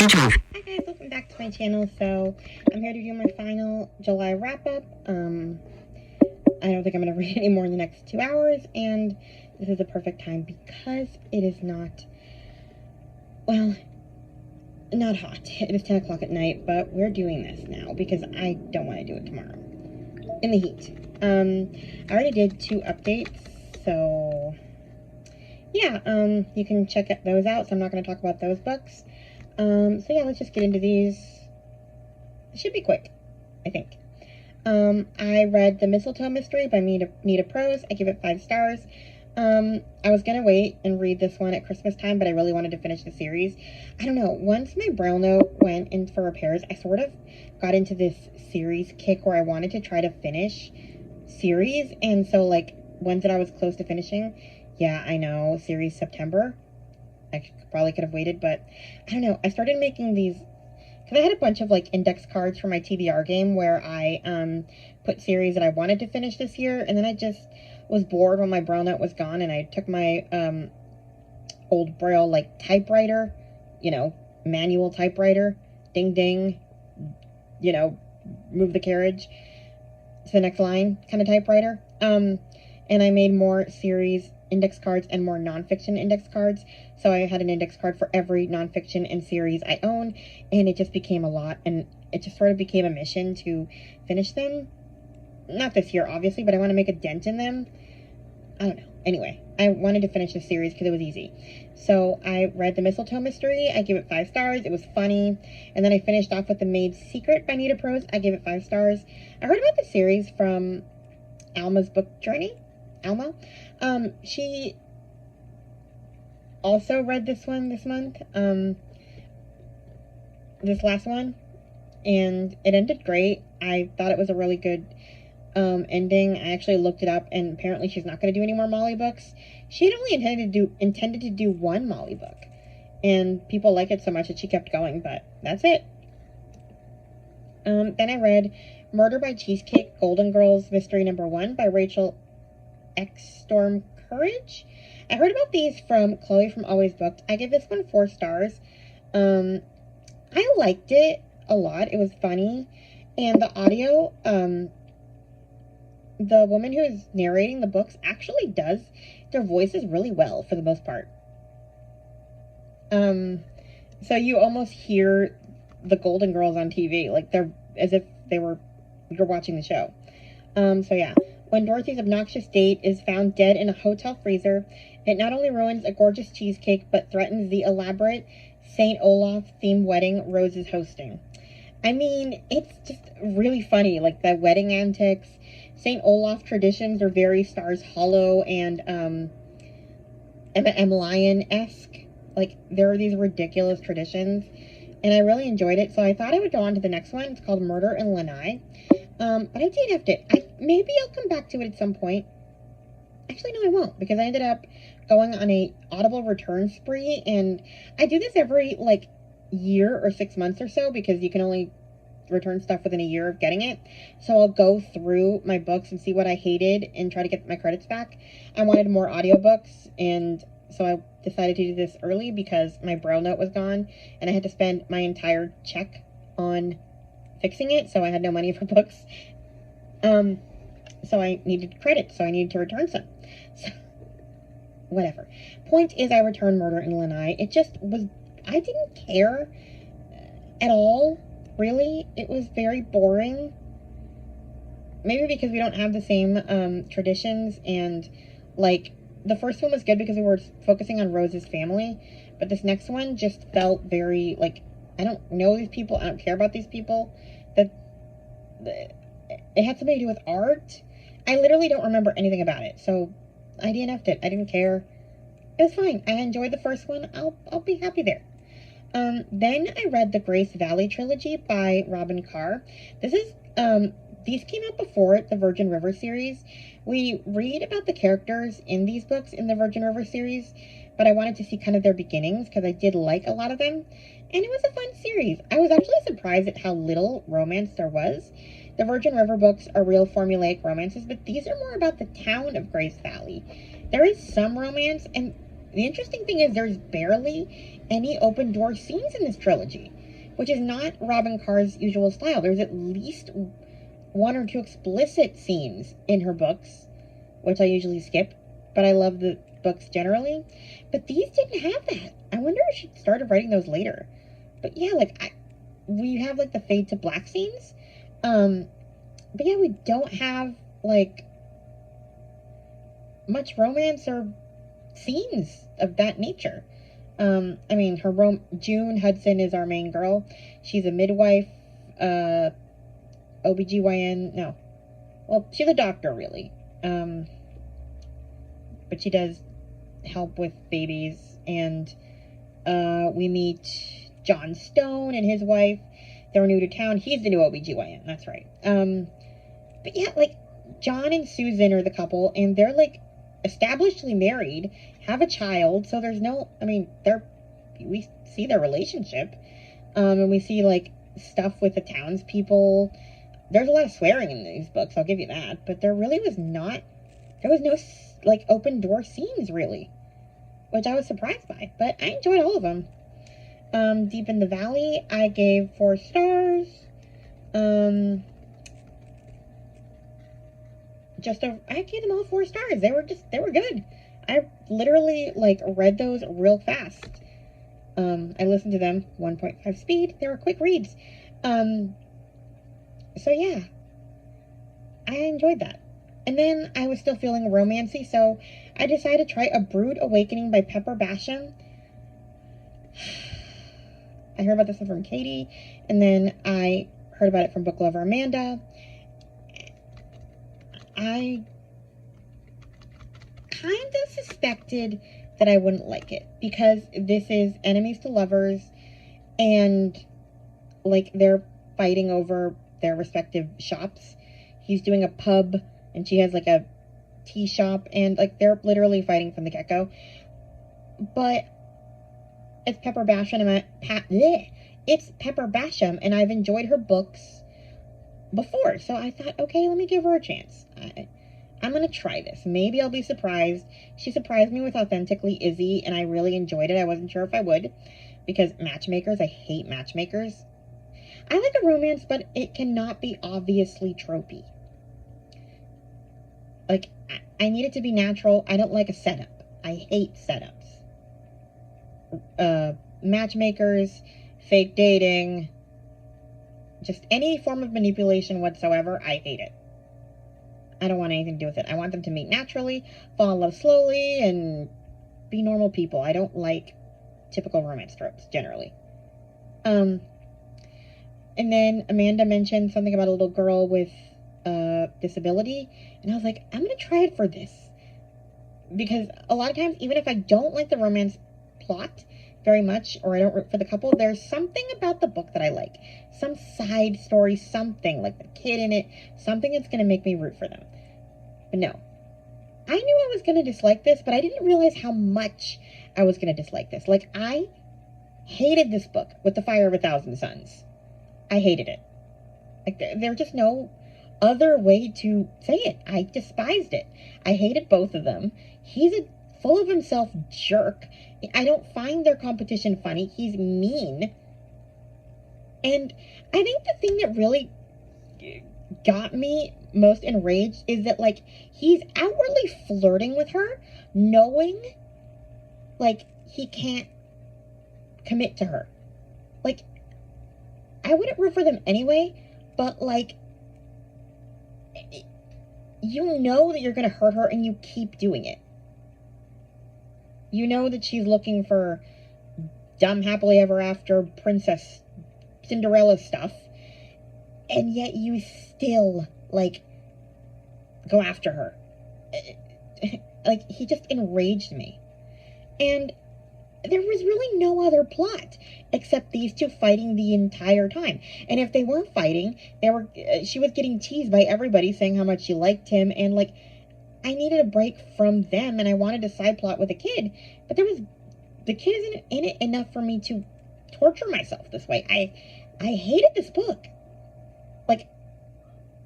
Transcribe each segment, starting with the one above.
Hi guys, welcome back to my channel. So I'm here to do my final July wrap-up. I don't think I'm going to read any more in the next 2 hours, and this is the perfect time because it is not, well, not hot. It is 10 o'clock at night, but we're doing this now because I don't want to do it tomorrow in the heat. I already did 2 updates, so yeah, you can check those out, so I'm not going to talk about those books. So yeah, let's just get into these. It should be quick, I think. I read The Mistletoe Mystery by Nita Prose. I give it 5 stars. I was gonna wait and read this one at Christmas time, but I really wanted to finish the series. I don't know, once my Braille note went in for repairs, I sort of got into this series kick where I wanted to try to finish series, and so, like, ones that I was close to finishing, yeah, I know, series September, I probably could have waited, but I don't know, I started making these, because I had a bunch of, like, index cards for my TBR game where I, put series that I wanted to finish this year, and then I just was bored when my Braille note was gone, and I took my, old Braille, like, typewriter, you know, manual typewriter, ding ding, you know, move the carriage to the next line kind of typewriter, and I made more series index cards and more nonfiction index cards. So I had an index card for every nonfiction and series I own, and it just became a lot, and it just sort of became a mission to finish them. Not this year, obviously, but I want to make a dent in them. I don't know. Anyway, I wanted to finish the series because it was easy. So I read The Mistletoe Mystery. I give it 5 stars. It was funny. And then I finished off with The Maid's Secret by Nita Prose. I gave it 5 stars. I heard about the series from Alma's Book Journey. Alma. She also read this one this month. This last one. And it ended great. I thought it was a really good ending. I actually looked it up, and apparently she's not going to do any more Molly books. She had only intended to do 1 Molly book, and people like it so much that she kept going, but that's it. Then I read Murder by Cheesecake, Golden Girls Mystery Number 1 by Rachel X Storm Courage. I heard about these from Chloe from Always Booked. I give this one 4 stars. I liked it a lot. It was funny, and the audio, the woman who is narrating the books actually does their voices really well for the most part. So you almost hear the Golden Girls on TV, like they're as if you're watching the show. So yeah, when Dorothy's obnoxious date is found dead in a hotel freezer, it not only ruins a gorgeous cheesecake, but threatens the elaborate St. Olaf themed wedding Rose is hosting. I mean, it's just really funny, like the wedding antics. St. Olaf traditions are very Stars Hollow and Emma M. Lyon-esque. Like, there are these ridiculous traditions, and I really enjoyed it, so I thought I would go on to the next one. It's called Murder in Lanai. But I did have to, maybe I'll come back to it at some point. Actually, no, I won't, because I ended up going on a Audible return spree, and I do this every, like, year or 6 months or so, because you can only return stuff within a year of getting it. So I'll go through my books and see what I hated and try to get my credits back. I wanted more audiobooks, and so I decided to do this early because my Braille note was gone, and I had to spend my entire check on fixing it, so I had no money for books. So I needed credits, so I needed to return some. So, whatever. Point is, I returned Murder in Lanai. It just was, I didn't care at all, really. It was very boring. Maybe because we don't have the same traditions, and, like, the first one was good because we were focusing on Rose's family, but this next one just felt very, like, I don't know these people, I don't care about these people. It had something to do with art. I literally don't remember anything about it, so I DNF'd it. I didn't care. It was fine. I enjoyed the first one. I'll be happy there. Then I read the Grace Valley trilogy by Robin Carr. This is, these came out before the Virgin River series. We read about the characters in these books in the Virgin River series, but I wanted to see kind of their beginnings because I did like a lot of them, and it was a fun series. I was actually surprised at how little romance there was. The Virgin River books are real formulaic romances, but these are more about the town of Grace Valley. There is some romance, and The interesting thing is there's barely any open door scenes in this trilogy, which is not Robin Carr's usual style. There's at least one or two explicit scenes in her books, which I usually skip, but I love the books generally. But these didn't have that. I wonder if she started writing those later. But yeah, like, we have, like, the fade to black scenes. But yeah, we don't have, like, much romance or scenes of that nature. I mean, June Hudson is our main girl. She's a midwife, OBGYN, no. Well, she's a doctor, really. But she does help with babies, and, we meet John Stone and his wife. They're new to town. He's the new OBGYN, that's right. But yeah, like, John and Susan are the couple, and they're, like, establishedly married, have a child, so there's no, I mean, we see their relationship, and we see, like, stuff with the townspeople. There's a lot of swearing in these books, I'll give you that, but there was no, like, open door scenes, really, which I was surprised by, but I enjoyed all of them. Deep in the Valley, I gave 4 stars. I gave them all 4 stars. They were good. I literally, like, read those real fast. I listened to them 1.5 speed. They were quick reads. So yeah, I enjoyed that. And then I was still feeling romancy, so I decided to try A Brood Awakening by Pepper Basham. I heard about this one from Katie, and then I heard about it from book lover Amanda. I kind of suspected that I wouldn't like it, because this is enemies to lovers, and, like, they're fighting over their respective shops. He's doing a pub, and she has, like, a tea shop, and, like, they're literally fighting from the get-go. But it's Pepper Basham, it's Pepper Basham, and I've enjoyed her books before, so I thought, okay, let me give her a chance. I'm gonna try this. Maybe I'll be surprised. She surprised me with Authentically Izzy, and I really enjoyed it. I wasn't sure if I would, because matchmakers, I hate matchmakers. I like a romance, but it cannot be obviously tropey. Like, I need it to be natural. I don't like a setup. I hate setups. Matchmakers, fake dating, just any form of manipulation whatsoever, I hate it. I don't want anything to do with it. I want them to meet naturally, fall in love slowly, and be normal people. I don't like typical romance tropes, generally. And then Amanda mentioned something about a little girl with a disability, and I was like, I'm going to try it for this. Because a lot of times, even if I don't like the romance plot very much, or I don't root for the couple, there's something about the book that I like. Some side story, something, like the kid in it, something that's going to make me root for them. But no. I knew I was going to dislike this, but I didn't realize how much I was going to dislike this. Like, I hated this book with The Fire of a Thousand Suns. I hated it. Like, there's just no other way to say it. I despised it. I hated both of them. He's a full of himself jerk. I don't find their competition funny. He's mean. And I think the thing that really got me most enraged is that, like, he's outwardly flirting with her, knowing, like, he can't commit to her. Like, I wouldn't root for them anyway, but, like, you know that you're going to hurt her and you keep doing it. You know that she's looking for dumb happily ever after Princess Cinderella stuff, and yet you still, like, go after her. Like, he just enraged me. And there was really no other plot except these two fighting the entire time. And if they weren't fighting, she was getting teased by everybody saying how much she liked him, and, like, I needed a break from them, and I wanted a side plot with a kid, but the kid isn't in it enough for me to torture myself this way. I hated this book. Like,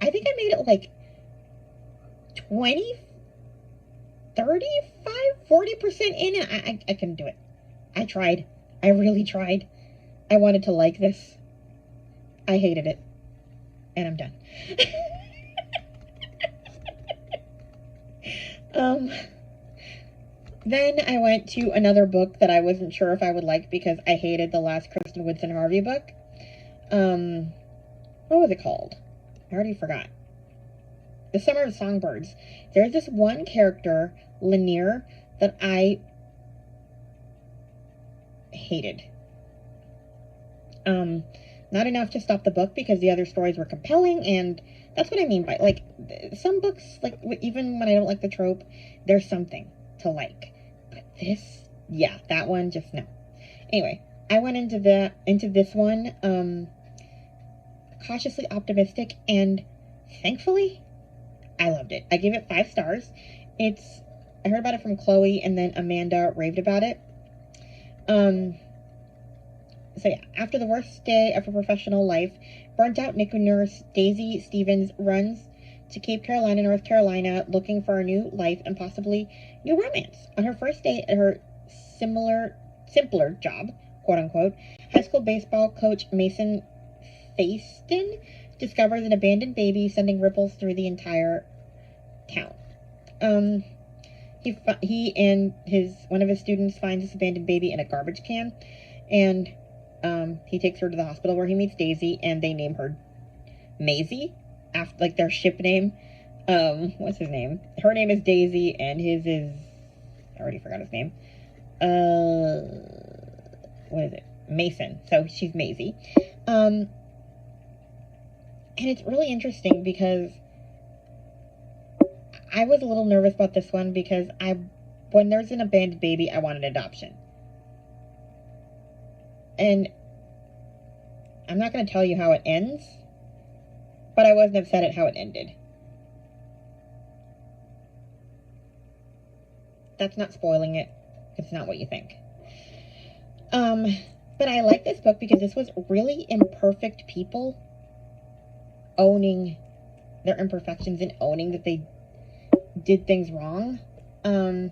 I think I made it, like, 20 35-40% in, and I couldn't do it. I tried. I really tried. I wanted to like this. I hated it. And I'm done. Then I went to another book that I wasn't sure if I would like because I hated the last Kristen Woodson Harvey book. What was it called? I already forgot. The Summer of Songbirds. There's this one character, Lanier, that I hated. Not enough to stop the book because the other stories were compelling, and that's what I mean by, like, some books, like, even when I don't like the trope, there's something to like. But this, yeah, that one, just no. Anyway, I went into this one, cautiously optimistic, and thankfully, I loved it. I gave it 5 stars. I heard about it from Chloe, and then Amanda raved about it. So yeah, after the worst day of her professional life, burnt out NICU nurse Daisy Stevens runs to Cape Carolina, North Carolina, looking for a new life and possibly new romance. On her first day at her simpler job, quote unquote, high school baseball coach Mason Faiston discovers an abandoned baby sending ripples through the entire town. He and one of his students finds this abandoned baby in a garbage can, and he takes her to the hospital where he meets Daisy, and they name her Maisie, after, like, their ship name. What's his name? Her name is Daisy, and his is, I already forgot his name. What is it? Mason. So she's Maisie. And it's really interesting because I was a little nervous about this one because when there's an abandoned baby, I wanted adoption. And I'm not going to tell you how it ends, but I wasn't upset at how it ended. That's not spoiling it. It's not what you think. But I like this book because this was really imperfect people owning their imperfections and owning that they did things wrong. And,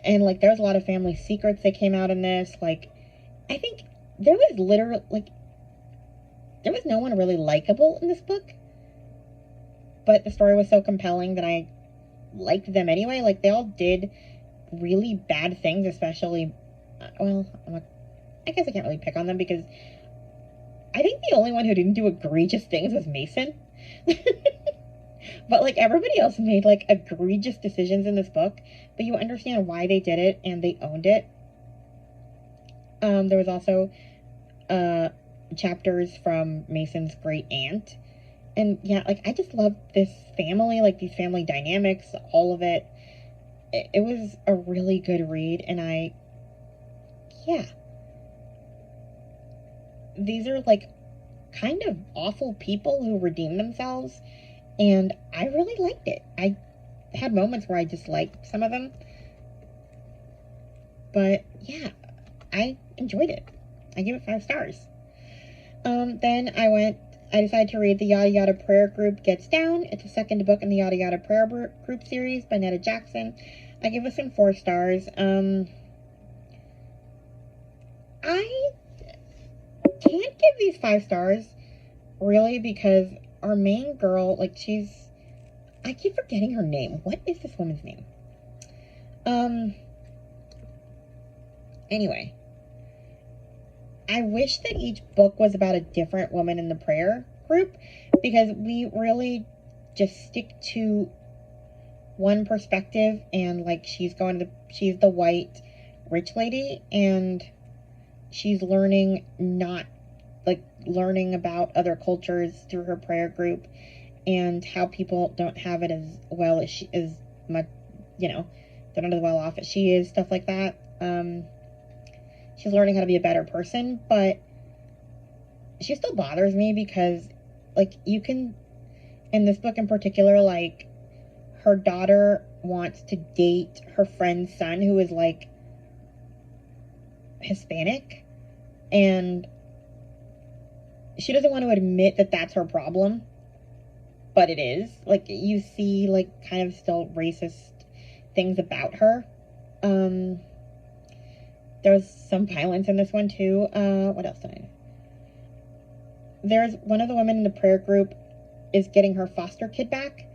like, there's a lot of family secrets that came out in this. Like, I think there was literally, like, there was no one really likable in this book. But the story was so compelling that I liked them anyway. Like, they all did really bad things, especially, well, I guess I can't really pick on them because I think the only one who didn't do egregious things was Mason. But, like, everybody else made, like, egregious decisions in this book, but you understand why they did it, and they owned it. There was also chapters from Mason's great aunt, and yeah, like, I just love this family, like, these family dynamics, all of it. It was a really good read, and yeah. These are, like, kind of awful people who redeem themselves, and I really liked it. I had moments where I disliked some of them, but yeah, I enjoyed it. I gave it 5 stars. Then I decided to read The Yada Yada Prayer Group Gets Down. It's the second book in the Yada Yada Prayer Group series by Netta Jackson. I gave this one 4 stars. I can't give these 5 stars, really, because our main girl, like, I keep forgetting her name. What is this woman's name? Anyway, I wish that each book was about a different woman in the prayer group, because we really just stick to one perspective, and, like, she's the white rich lady, and she's learning about other cultures through her prayer group, and how people don't have it as well as they're not as well off as she is, stuff like that. She's learning how to be a better person, but she still bothers me because, like, you can, in this book in particular, like, her daughter wants to date her friend's son, who is, like, Hispanic, and she doesn't want to admit that that's her problem, but it is. Like, you see, like, kind of still racist things about her. There was some violence in this one too. What else did I know? There's one of the women in the prayer group is getting her foster kid back.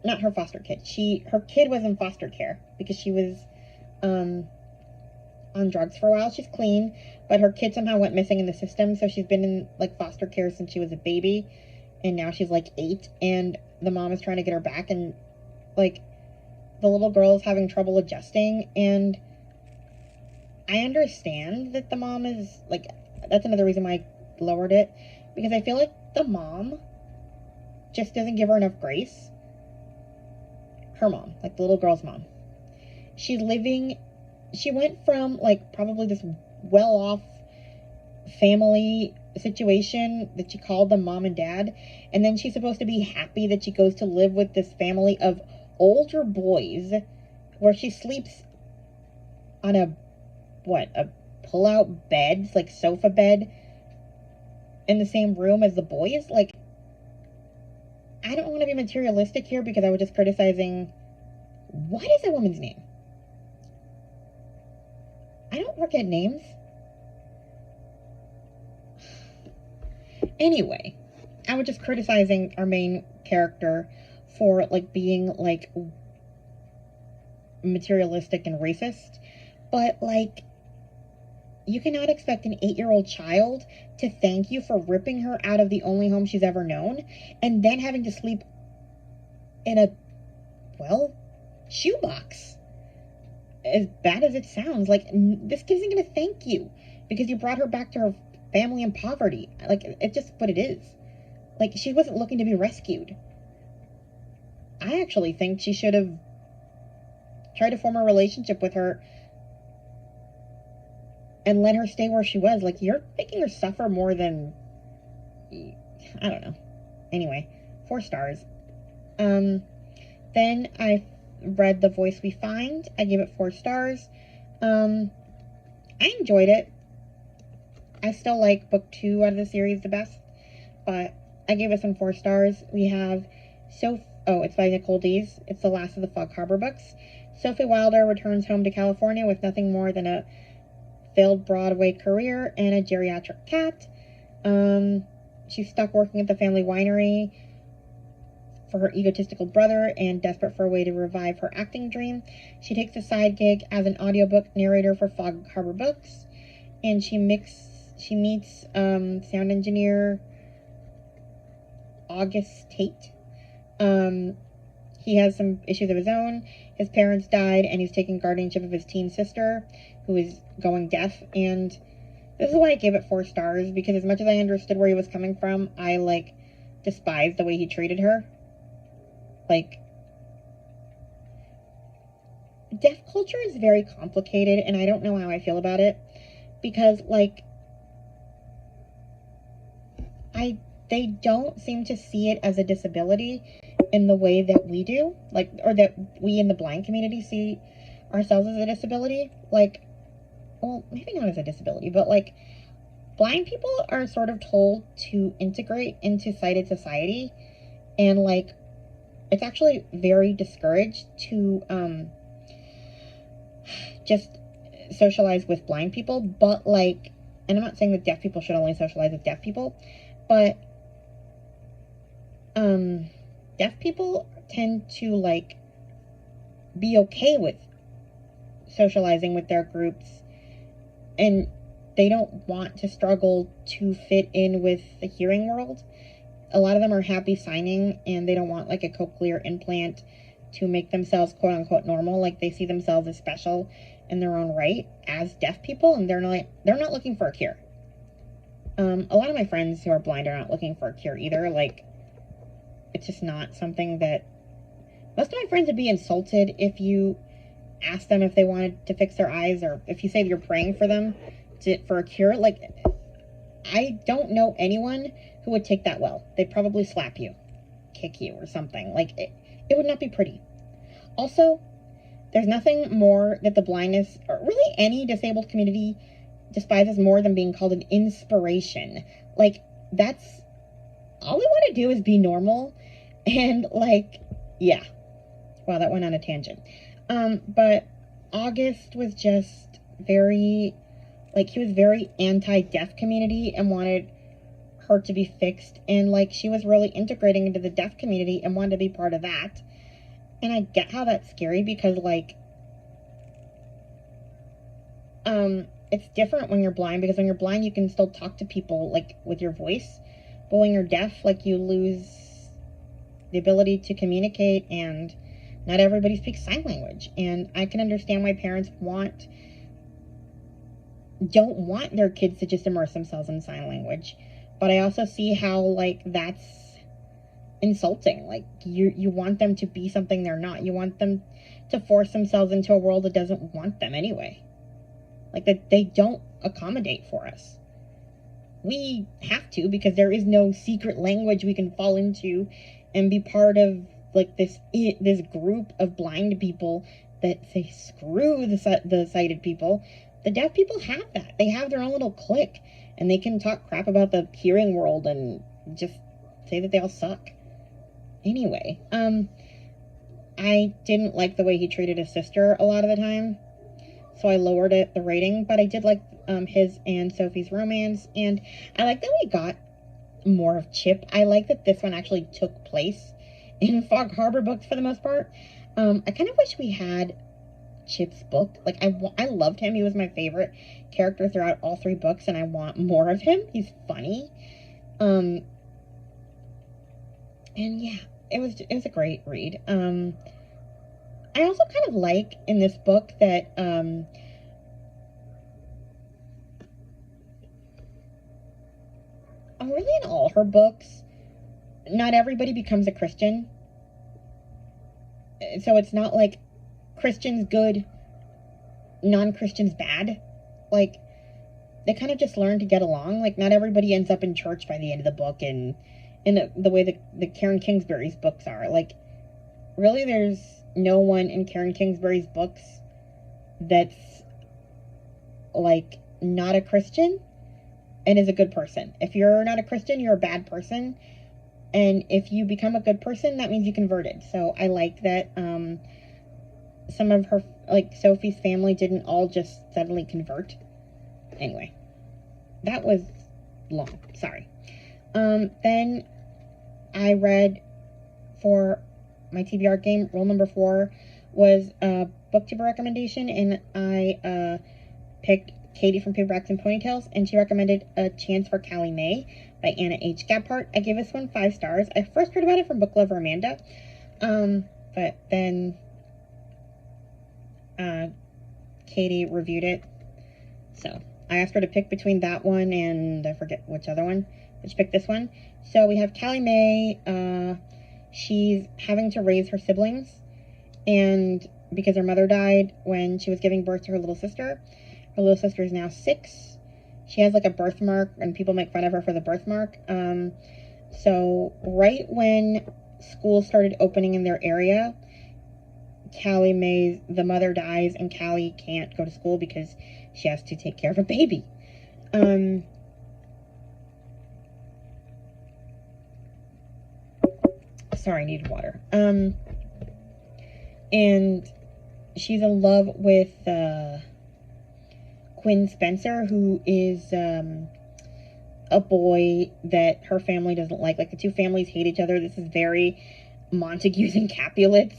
Not her foster kid. Her kid was in foster care because she was on drugs for a while. She's clean, but her kid somehow went missing in the system, so she's been in like foster care since she was a baby, and now she's like 8, and the mom is trying to get her back, and like the little girl is having trouble adjusting. And I understand that the mom is like, that's another reason why I lowered it, because I feel like the mom just doesn't give her enough grace. Her mom, like the little girl's mom, she went from like probably this well-off family situation that she called them mom and dad, and then she's supposed to be happy that she goes to live with this family of older boys where she sleeps on a pull-out bed, like sofa bed, in the same room as the boys. Like, I don't want to be materialistic here because I was just criticizing, what is a woman's name? I don't forget names. Anyway, I was just criticizing our main character for like being like materialistic and racist, but like, you cannot expect an 8-year-old child to thank you for ripping her out of the only home she's ever known and then having to sleep in a, shoebox. As bad as it sounds, like, this kid isn't going to thank you because you brought her back to her family in poverty. Like, it's just what it is. Like, she wasn't looking to be rescued. I actually think she should have tried to form a relationship with her and let her stay where she was. Like, you're making her suffer more than, I don't know. Anyway, 4 stars. Then I read The Voice We Find. I gave it 4 stars. I enjoyed it. I still like book 2 out of the series the best, but I gave it some 4 stars. We have it's by Nicole Dees. It's the last of the Fog Harbor books. Sophie Wilder returns home to California with nothing more than a failed Broadway career and a geriatric cat. She's stuck working at the family winery for her egotistical brother and desperate for a way to revive her acting dream. She takes a side gig as an audiobook narrator for Fog Harbor Books, and she meets sound engineer August Tate. He has some issues of his own. His parents died, and he's taking guardianship of his teen sister, who is going deaf. And this is why I gave it 4 stars, because as much as I understood where he was coming from, I, like, despised the way he treated her. Like, deaf culture is very complicated, and I don't know how I feel about it, because, like, they don't seem to see it as a disability in the way that we do, like, or that we in the blind community see ourselves as a disability. Like, well, maybe not as a disability, but like, blind people are sort of told to integrate into sighted society, and like, it's actually very discouraged to just socialize with blind people. But like, and I'm not saying that deaf people should only socialize with deaf people, but deaf people tend to like be okay with socializing with their groups, and they don't want to struggle to fit in with the hearing world. A lot of them are happy signing, and they don't want like a cochlear implant to make themselves quote unquote normal. Like, they see themselves as special in their own right as deaf people, and they're not looking for a cure. A lot of my friends who are blind are not looking for a cure either. Like, it's just not something that, most of my friends would be insulted if you asked them if they wanted to fix their eyes, or if you say you're praying for them for a cure. Like, I don't know anyone who would take that well. They'd probably slap you, kick you, or something. Like, it would not be pretty. Also, there's nothing more that the blindness, or really any disabled community, despises more than being called an inspiration. Like, that's all we want to do, is be normal. And like, yeah, Wow, that went on a tangent. But August was just very, like, he was very anti-deaf community and wanted her to be fixed. And, like, she was really integrating into the deaf community and wanted to be part of that. And I get how that's scary because, like, it's different when you're blind, because when you're blind, you can still talk to people, like, with your voice. But when you're deaf, like, you lose the ability to communicate, and not everybody speaks sign language. And I can understand why parents don't want their kids to just immerse themselves in sign language. But I also see how, like, that's insulting. Like, you want them to be something they're not. You want them to force themselves into a world that doesn't want them anyway. Like, that they don't accommodate for us. We have to, because there is no secret language we can fall into and be part of, like, this group of blind people that say screw the sighted people. The deaf people have that. They have their own little clique, and they can talk crap about the hearing world and just say that they all suck. Anyway, I didn't like the way he treated his sister a lot of the time, so I lowered the rating, but I did like his and Sophie's romance, and I like that we got more of Chip. I like that this one actually took place in Fog Harbor books for the most part. I kind of wish we had Chip's book. Like, I loved him. He was my favorite character throughout all 3 books, and I want more of him. He's funny. And yeah, it was a great read. I also kind of like in this book that really in all her books, not everybody becomes a Christian. So it's not like Christians good, non-Christians bad. Like, they kind of just learn to get along. Like, not everybody ends up in church by the end of the book, and in the way the Karen Kingsbury's books are. Like, really, there's no one in Karen Kingsbury's books that's, like, not a Christian and is a good person. If you're not a Christian, you're a bad person. And if you become a good person, that means you converted. So I like that some of her, like, Sophie's family didn't all just suddenly convert. Anyway, that was long. Sorry. Then I read, for my TBR game, rule number 4 was a booktuber recommendation, and I picked Katie from Paperbacks and Ponytails, and she recommended A Chance for Callie May by Anna H. Gabhart. I gave this one 5 stars. I first heard about it from Book Lover Amanda, but then Katie reviewed it, so I asked her to pick between that one and I forget which other one, but she picked this one. So we have Callie May. She's having to raise her siblings, and because her mother died when she was giving birth to her little sister. Her little sister is now 6. She has, like, a birthmark, and people make fun of her for the birthmark. So right when schools started opening in their area, Callie May's, the mother dies, and Callie can't go to school because she has to take care of a baby. Sorry, I needed water. And she's in love with Quinn Spencer, who is a boy that her family doesn't like. Like, the two families hate each other. This is very Montagues and Capulets,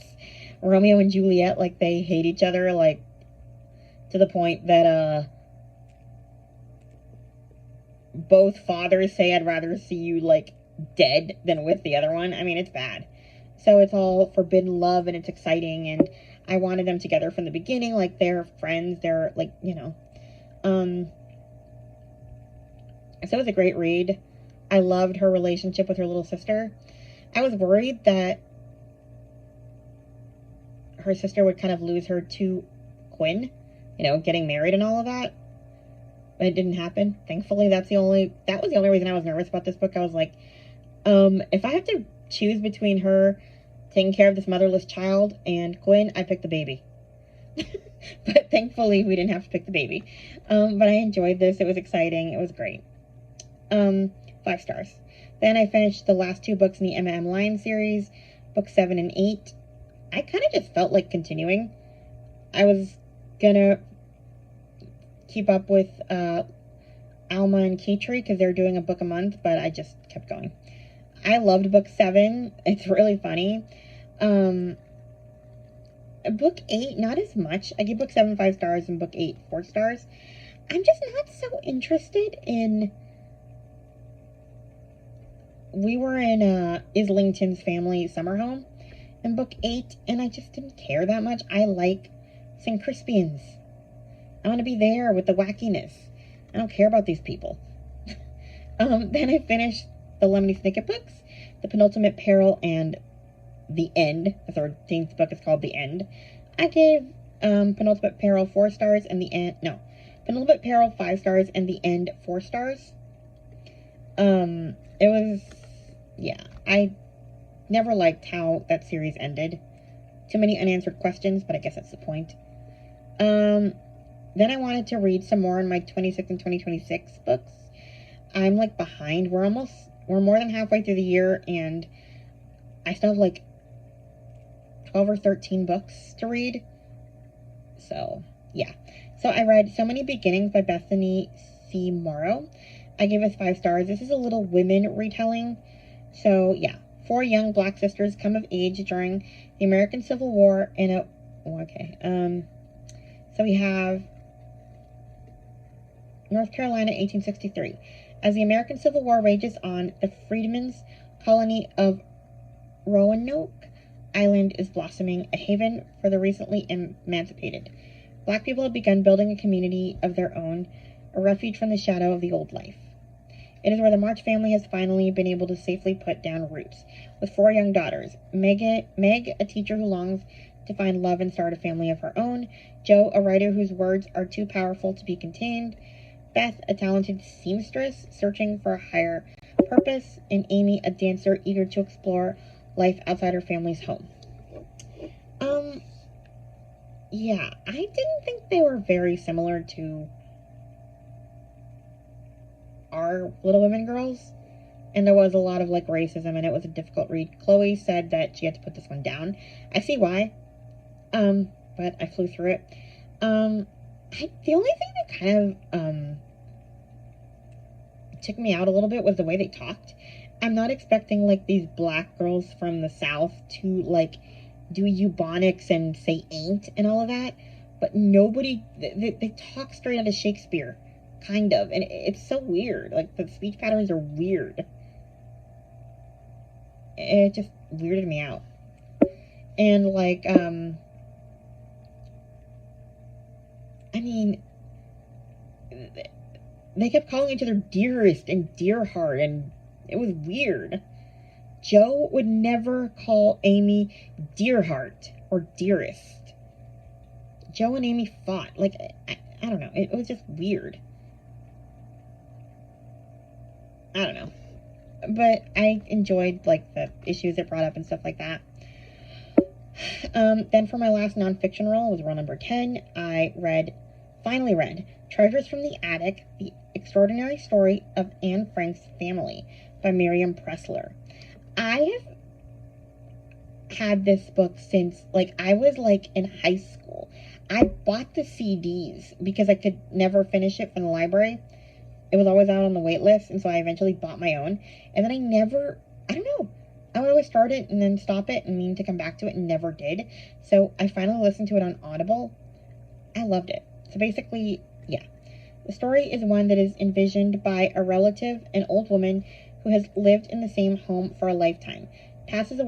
Romeo and Juliet. Like, they hate each other, like, to the point that both fathers say, I'd rather see you, like, dead than with the other one. I mean, it's bad. So it's all forbidden love, and it's exciting, and I wanted them together from the beginning. Like, they're friends, they're, like, you know. So it was a great read. I loved her relationship with her little sister. I was worried that her sister would kind of lose her to Quinn, you know, getting married and all of that. But it didn't happen. Thankfully, that was the only reason I was nervous about this book. I was like, if I have to choose between her taking care of this motherless child and Quinn, I pick the baby. But thankfully, we didn't have to pick the baby. But I enjoyed this. It was exciting. It was great. 5 stars. Then I finished the last 2 books in the Emma M. Lyons series, book 7 and 8. I kind of just felt like continuing. I was gonna keep up with Alma and Keytree because they're doing a book a month, but I just kept going. I loved book 7. It's really funny. Book 8, not as much. I give book 7 5 stars and book 8 4 stars. I'm just not so interested in... We were in Islington's family summer home in book 8, and I just didn't care that much. I like St. Crispians. I want to be there with the wackiness. I don't care about these people. Then I finished the Lemony Snicket books, The Penultimate Peril and The End. The 13th book is called The End. I gave Penultimate Peril 4 stars and The End... No. Penultimate Peril 5 stars and The End 4 stars. It was... Yeah. I never liked how that series ended. Too many unanswered questions, but I guess that's the point. Then I wanted to read some more in my 26 and 2026 books. I'm like behind. We're more than halfway through the year, and I still have like 12 or 13 books to read. So, yeah. So I read So Many Beginnings by Bethany C. Morrow. I gave it 5 stars. This is a Little Women retelling. So, yeah. 4 young black sisters come of age during the American Civil War in a... Oh, okay. So we have North Carolina, 1863. As the American Civil War rages on, the freedmen's colony of Roanoke Island is blossoming, a haven for the recently emancipated. Black people have begun building a community of their own, a refuge from the shadow of the old life. It is where the March family has finally been able to safely put down roots, with 4 young daughters. Meg, a teacher who longs to find love and start a family of her own. Jo, a writer whose words are too powerful to be contained. Beth, a talented seamstress searching for a higher purpose. And Amy, a dancer eager to explore life outside her family's home. Yeah, I didn't think they were very similar to our Little Women girls. And there was a lot of, like, racism, and it was a difficult read. Chloe said that she had to put this one down. I see why. But I flew through it. The only thing that kind of, took me out a little bit was the way they talked. I'm not expecting, like, these black girls from the South to, like, do Ebonics and say ain't and all of that. But nobody, they talk straight out of Shakespeare. Kind of. And it's so weird. Like, the speech patterns are weird. It just weirded me out. And, like, I mean, they kept calling each other dearest and dearheart, and it was weird. Jo would never call Amy dearheart or dearest. Jo and Amy fought. Like, I don't know. It was just weird. I don't know. But I enjoyed, like, the issues it brought up and stuff like that. Then for my last nonfiction role, was role number 10, I finally read Treasures from the Attic, The Extraordinary Story of Anne Frank's Family by Miriam Pressler. I have had this book since, like, I was, like, in high school. I bought the CDs because I could never finish it from the library. It was always out on the wait list, and so I eventually bought my own. And then I don't know. I would always start it and then stop it and mean to come back to it and never did. So I finally listened to it on Audible. I loved it. So basically, yeah. The story is one that is envisioned by a relative, an old woman who has lived in the same home for a lifetime. Passes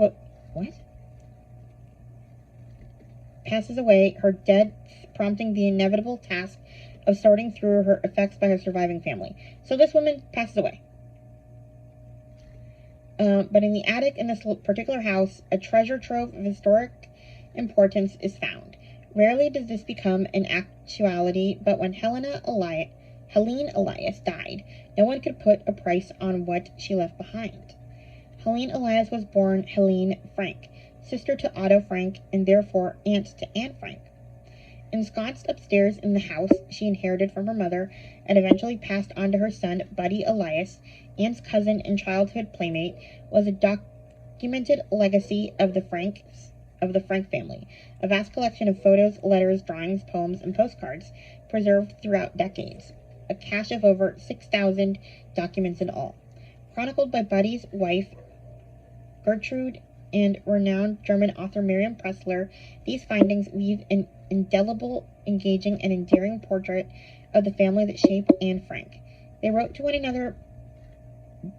away, her death prompting the inevitable task of sorting through her effects by her surviving family. So this woman passes away. But in the attic in this particular house, a treasure trove of historic importance is found. Rarely does this become an actuality, but when Helene Elias died, no one could put a price on what she left behind. Helene Elias was born Helene Frank, sister to Otto Frank, and therefore aunt to Anne Frank. Ensconced upstairs in the house she inherited from her mother and eventually passed on to her son, Buddy Elias, Anne's cousin and childhood playmate, was a documented legacy of the Franks of the Frank family, a vast collection of photos, letters, drawings, poems, and postcards preserved throughout decades, a cache of over 6,000 documents in all. Chronicled by Buddy's wife, Gertrude, and renowned German author Miriam Pressler, these findings weave an indelible, engaging, and endearing portrait of the family that shaped Anne Frank. They wrote to one another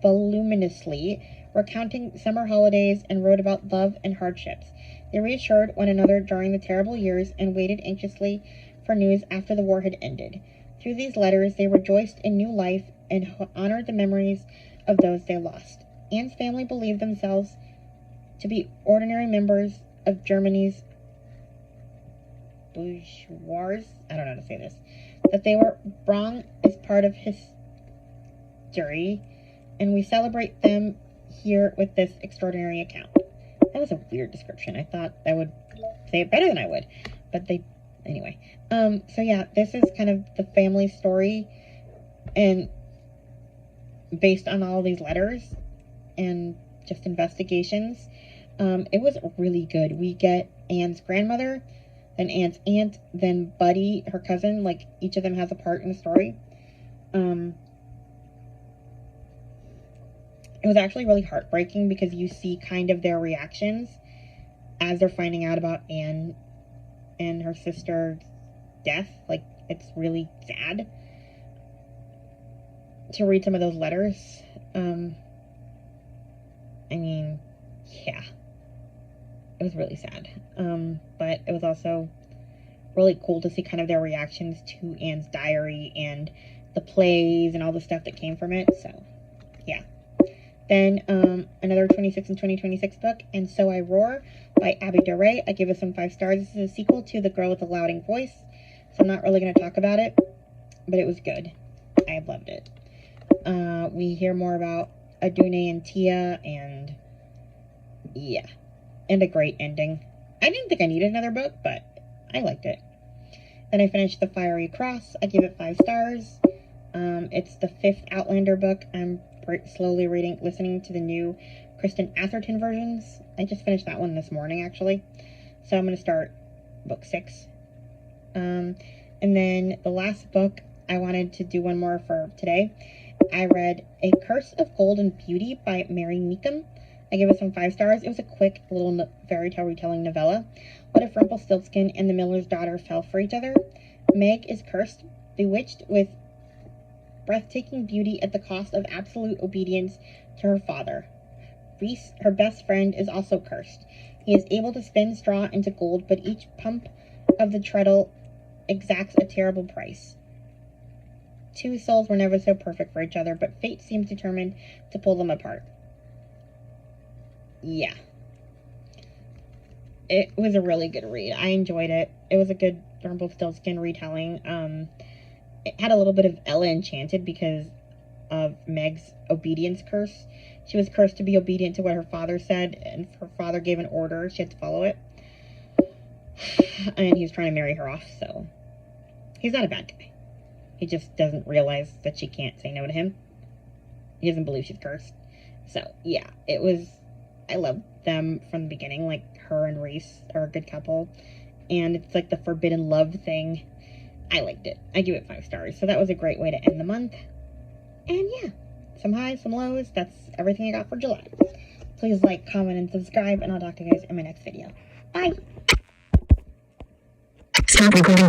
voluminously, recounting summer holidays, and wrote about love and hardships. They reassured one another during the terrible years and waited anxiously for news after the war had ended. Through these letters, they rejoiced in new life and honored the memories of those they lost. Anne's family believed themselves to be ordinary members of Germany's bourgeoisie. I don't know how to say this. That they were wrong is part of history, and we celebrate them here with this extraordinary account. That was a weird description. I thought I would say it better than I would, but anyway. So yeah, this is kind of the family story, and based on all these letters and just investigations. It was really good. We get Anne's grandmother, then Anne's aunt, then Buddy, her cousin. Like, each of them has a part in the story. It was actually really heartbreaking because you see kind of their reactions as they're finding out about Anne and her sister's death. Like, it's really sad to read some of those letters. I mean, yeah. It was really sad. But it was also really cool to see kind of their reactions to Anne's diary and the plays and all the stuff that came from it. So, yeah. Then, another 26 and 2026 book, And So I Roar by Abby DeRay. I give it some 5 stars. This is a sequel to The Girl with the Louding Voice, so I'm not really going to talk about it, but it was good. I loved it. We hear more about Adune and Tia, and yeah, and a great ending. I didn't think I needed another book, but I liked it. Then I finished The Fiery Cross. I give it 5 stars. It's the 5th Outlander book. I'm slowly listening to the new Kristen Atherton versions. I just finished that one this morning, actually. So I'm going to start book 6. And then the last book, I wanted to do one more for today. I read A Curse of Gold and Beauty by Mary Meekum. I give it some 5 stars. It was a quick little fairy tale retelling novella. What if Rumpelstiltskin and the miller's daughter fell for each other? Meg is cursed, bewitched with breathtaking beauty at the cost of absolute obedience to her father. Reese, her best friend, is also cursed. He is able to spin straw into gold, but each pump of the treadle exacts a terrible price. 2 souls were never so perfect for each other, but fate seems determined to pull them apart. Yeah. It was a really good read. I enjoyed it. It was a good Rumpelstiltskin retelling. It had a little bit of Ella Enchanted because of Meg's obedience curse. She was cursed to be obedient to what her father said, and if her father gave an order, she had to follow it. And he was trying to marry her off, so he's not a bad guy. He just doesn't realize that she can't say no to him. He doesn't believe she's cursed. So, yeah, I loved them from the beginning. Like, her and Reese are a good couple. And it's like the forbidden love thing. I liked it. I give it 5 stars. So that was a great way to end the month. And yeah, some highs, some lows. That's everything I got for July. Please like, comment, and subscribe. And I'll talk to you guys in my next video. Bye! Stop recording.